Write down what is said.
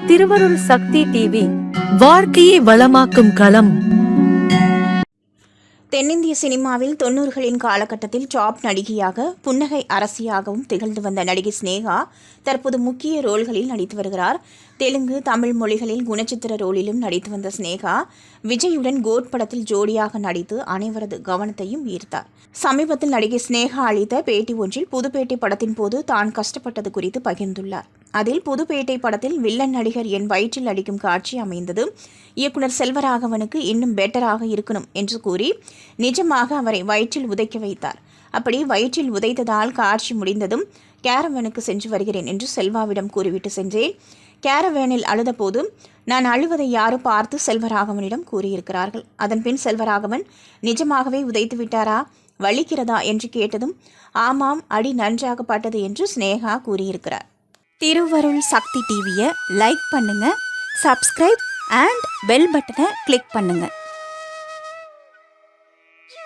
திருவருள் சக்தி டிவி வாழ்க்கையை வளமாக்கும் களம். தென்னிந்திய சினிமாவில் 90களின் காலகட்டத்தில் டாப் நடிகையாக புன்னகை அரசியாகவும் திகழ்ந்து வந்த நடிகை ஸ்னேகா தற்போது முக்கிய ரோல்களில் நடித்து வருகிறார். தெலுங்கு, தமிழ் மொழிகளில் குணச்சித்திர ரோலிலும் நடித்து வந்த ஸ்னேகா விஜயுடன் கோட் படத்தில் ஜோடியாக நடித்து அனைவரது கவனத்தையும் ஈர்த்தார். சமீபத்தில் நடிகை ஸ்னேகா அளித்த பேட்டி ஒன்றில் புதுப்பேட்டை படத்தின் போது தான் கஷ்டப்பட்டது குறித்து பகிர்ந்துள்ளார். அதில் புதுப்பேட்டை படத்தில் வில்லன் நடிகர் என் வயிற்றில் அடிக்கும் காட்சி அமைந்தது. இயக்குனர் செல்வராகவனுக்கு இன்னும் பெட்டராக இருக்கணும் என்று கூறி நிஜமாக அவரை வயிற்றில் உதைக்க வைத்தார். அப்படி வயிற்றில் உதைத்ததால் காட்சி முடிந்ததும் கேரவேனுக்கு சென்று வருகிறேன் என்று செல்வாவிடம் கூறிவிட்டு சென்றேன். கேரவேனில் அழுத போது நான் அழுவதை யாரோ பார்த்து செல்வராகவனிடம் கூறியிருக்கிறார்கள். அதன்பின் செல்வராகவன் நிஜமாகவே உதைத்து விட்டாரா, வலிக்கிறதா என்று கேட்டதும் ஆமாம், அடி நன்றாக பட்டது என்று ஸ்னேகா கூறியிருக்கிறார். திருவருள் சக்தி டிவியை லைக் பண்ணுங்க, சப்ஸ்கிரைப் அண்ட் பெல் பட்டனை கிளிக் பண்ணுங்க.